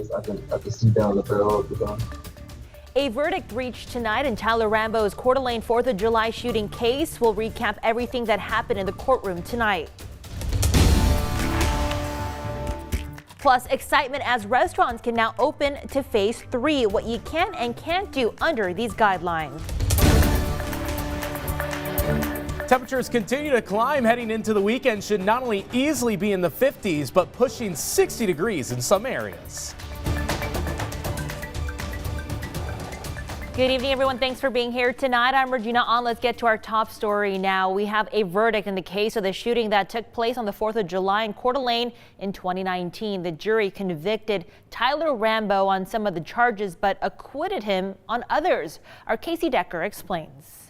place, I can see down the barrel of the gun. A verdict reached tonight in Tyler Rambo's Coeur d'Alene 4th of July shooting case. We'll recap everything that happened in the courtroom tonight. Plus, excitement as restaurants can now open to phase 3, what you can and can't do under these guidelines. Temperatures continue to climb heading into the weekend. Should not only easily be in the 50s, but pushing 60 degrees in some areas. Good evening, everyone. Thanks for being here tonight. I'm Regina On. Let's get to our top story now. We have a verdict in the case of the shooting that took place on the 4th of July in Coeur d'Alene in 2019. The jury convicted Tyler Rambo on some of the charges, but acquitted him on others. Our Casey Decker explains.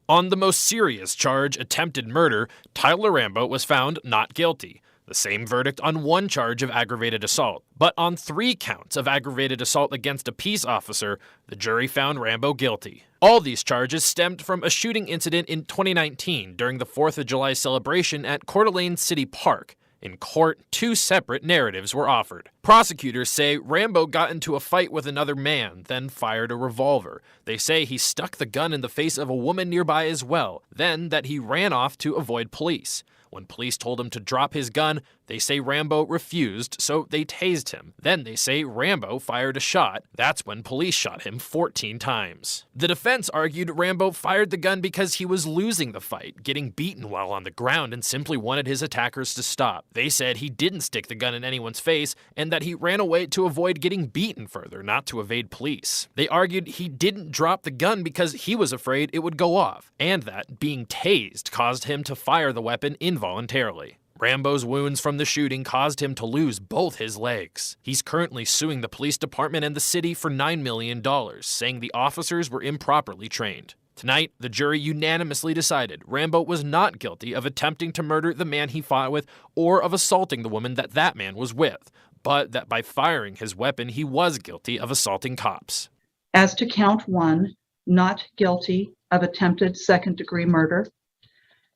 On the most serious charge, attempted murder, Tyler Rambo was found not guilty. The same verdict on one charge of aggravated assault. But on 3 counts of aggravated assault against a peace officer, the jury found Rambo guilty. All these charges stemmed from a shooting incident in 2019 during the 4th of July celebration at Coeur d'Alene City Park. In court, 2 separate narratives were offered. Prosecutors say Rambo got into a fight with another man, then fired a revolver. They say he stuck the gun in the face of a woman nearby as well, then that he ran off to avoid police. When police told him to drop his gun, they say Rambo refused, so they tased him. Then they say Rambo fired a shot. That's when police shot him 14 times. The defense argued Rambo fired the gun because he was losing the fight, getting beaten while on the ground, and simply wanted his attackers to stop. They said he didn't stick the gun in anyone's face and that he ran away to avoid getting beaten further, not to evade police. They argued he didn't drop the gun because he was afraid it would go off, and that being tased caused him to fire the weapon involuntarily. Rambo's wounds from the shooting caused him to lose both his legs. He's currently suing the police department and the city for $9 million, saying the officers were improperly trained. Tonight, the jury unanimously decided Rambo was not guilty of attempting to murder the man he fought with or of assaulting the woman that man was with, but that by firing his weapon, he was guilty of assaulting cops. As to count 1, not guilty of attempted second-degree murder.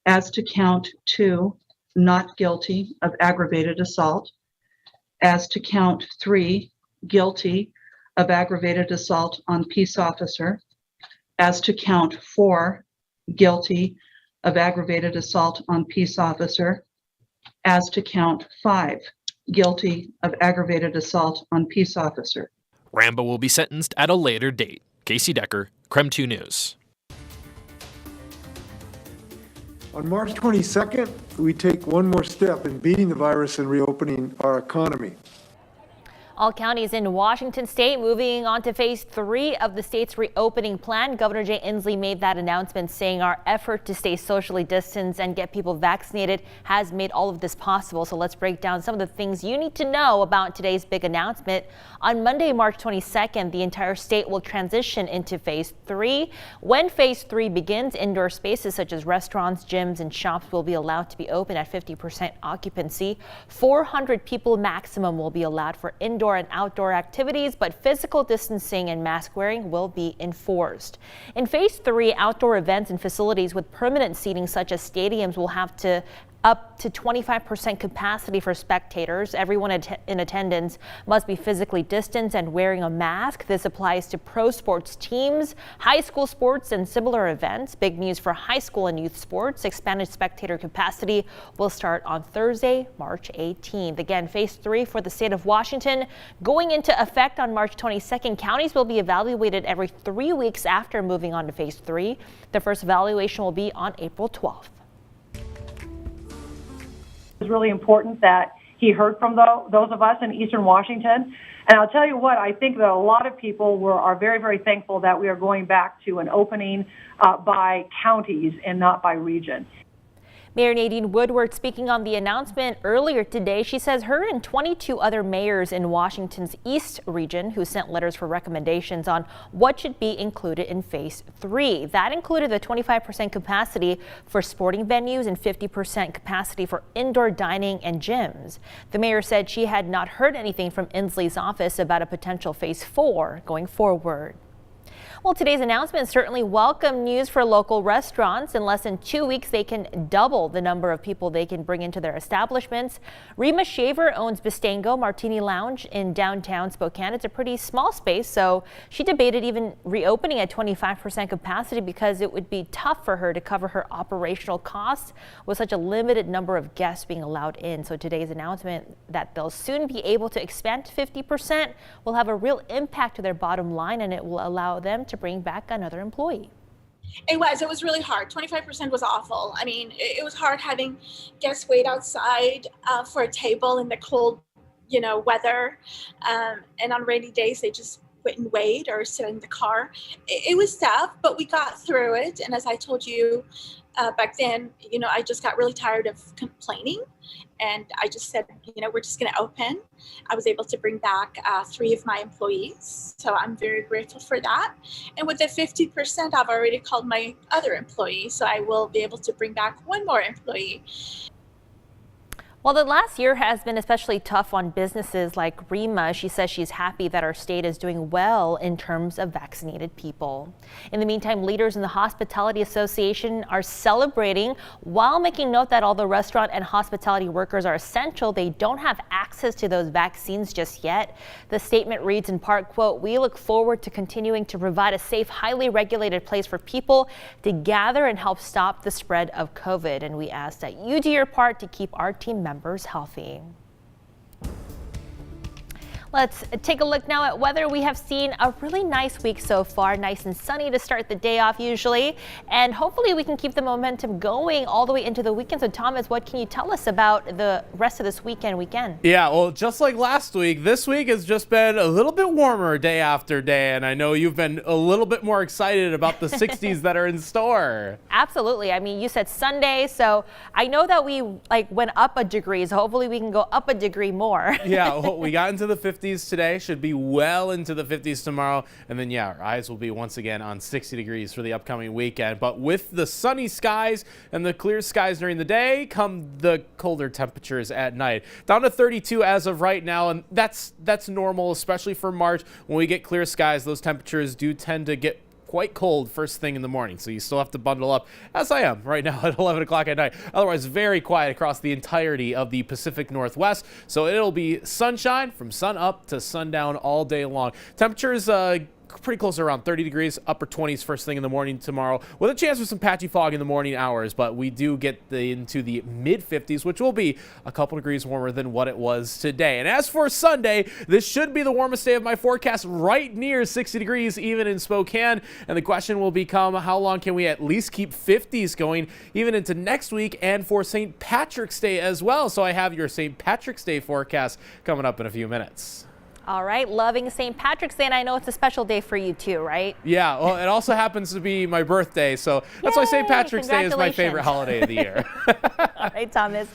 As to count 2, not guilty of aggravated assault. As to count 3, guilty of aggravated assault on peace officer. As to count 4, guilty of aggravated assault on peace officer. As to count 5, guilty of aggravated assault on peace officer. Rambo will be sentenced at a later date. Casey Decker, KREM 2 News. On March 22nd, we take one more step in beating the virus and reopening our economy. All counties in Washington state moving on to phase 3 of the state's reopening plan. Governor Jay Inslee made that announcement, saying our effort to stay socially distanced and get people vaccinated has made all of this possible. So let's break down some of the things you need to know about today's big announcement. On Monday, March 22nd, the entire state will transition into phase 3. When phase 3 begins, indoor spaces such as restaurants, gyms, and shops will be allowed to be open at 50% occupancy. 400 people maximum will be allowed for indoor and outdoor activities, but physical distancing and mask wearing will be enforced. In phase 3, outdoor events and facilities with permanent seating such as stadiums will have to up to 25% capacity for spectators. Everyone in attendance must be physically distanced and wearing a mask. This applies to pro sports teams, high school sports, and similar events. Big news for high school and youth sports. Expanded spectator capacity will start on Thursday, March 18th. Again, phase 3 for the state of Washington going into effect on March 22nd. Counties will be evaluated every 3 weeks after moving on to phase 3. The first evaluation will be on April 12th. It's really important that he heard from those of us in Eastern Washington. And I'll tell you what, I think that a lot of people are very, very thankful that we are going back to an opening by counties and not by region. Mayor Nadine Woodward speaking on the announcement earlier today. She says her and 22 other mayors in Washington's East region who sent letters for recommendations on what should be included in phase 3. That included the 25% capacity for sporting venues and 50% capacity for indoor dining and gyms. The mayor said she had not heard anything from Inslee's office about a potential phase 4 going forward. Well, today's announcement is certainly welcome news for local restaurants. In less than 2 weeks, they can double the number of people they can bring into their establishments. Rima Shaver owns Bistango Martini Lounge in downtown Spokane. It's a pretty small space, so she debated even reopening at 25% capacity because it would be tough for her to cover her operational costs with such a limited number of guests being allowed in. So today's announcement that they'll soon be able to expand to 50% will have a real impact to their bottom line, and it will allow them to bring back another employee. It was really hard. 25% was awful. I mean, it was hard having guests wait outside for a table in the cold, weather. And on rainy days, they just wouldn't wait or sit in the car. It was tough, but we got through it. And as I told you back then, I just got really tired of complaining. And I just said, we're just going to open. I was able to bring back 3 of my employees. So I'm very grateful for that. And with the 50%, I've already called my other employee. So I will be able to bring back 1 more employee. Well, the last year has been especially tough on businesses like Rima. She says she's happy that our state is doing well in terms of vaccinated people. In the meantime, leaders in the Hospitality Association are celebrating while making note that although restaurant and hospitality workers are essential, they don't have access to those vaccines just yet. The statement reads in part, quote, "We look forward to continuing to provide a safe, highly regulated place for people to gather and help stop the spread of COVID. And we ask that you do your part to keep our team members healthy." Let's take a look now at weather. We have seen a really nice week so far, nice and sunny to start the day off usually, and hopefully we can keep the momentum going all the way into the weekend. So Thomas, what can you tell us about the rest of this weekend? Yeah, well, just like last week, this week has just been a little bit warmer day after day, and I know you've been a little bit more excited about the 60s that are in store. Absolutely. I mean, you said Sunday, so I know that we went up a degree, so hopefully we can go up a degree more. Yeah, well, we got into the 50s today, should be well into the 50s tomorrow, and then our eyes will be once again on 60 degrees for the upcoming weekend. But with the sunny skies and the clear skies during the day come the colder temperatures at night. Down to 32 as of right now, and that's normal, especially for March. When we get clear skies, those temperatures do tend to get quite cold first thing in the morning, so you still have to bundle up, as I am right now at 11 o'clock at night. Otherwise, very quiet across the entirety of the Pacific Northwest, so it'll be sunshine from sun up to sundown all day long. Temperatures pretty close to around 30 degrees, upper 20s first thing in the morning tomorrow, with a chance for some patchy fog in the morning hours, but we do get into the mid 50s, which will be a couple degrees warmer than what it was today. And as for Sunday, this should be the warmest day of my forecast, right near 60 degrees even in Spokane, and the question will become, how long can we at least keep 50s going even into next week and for St. Patrick's Day as well? So I have your St. Patrick's Day forecast coming up in a few minutes. All right, loving St. Patrick's Day, and I know it's a special day for you too, right? Yeah, well, it also happens to be my birthday, so that's why St. Patrick's Day is my favorite holiday of the year. All right, Thomas.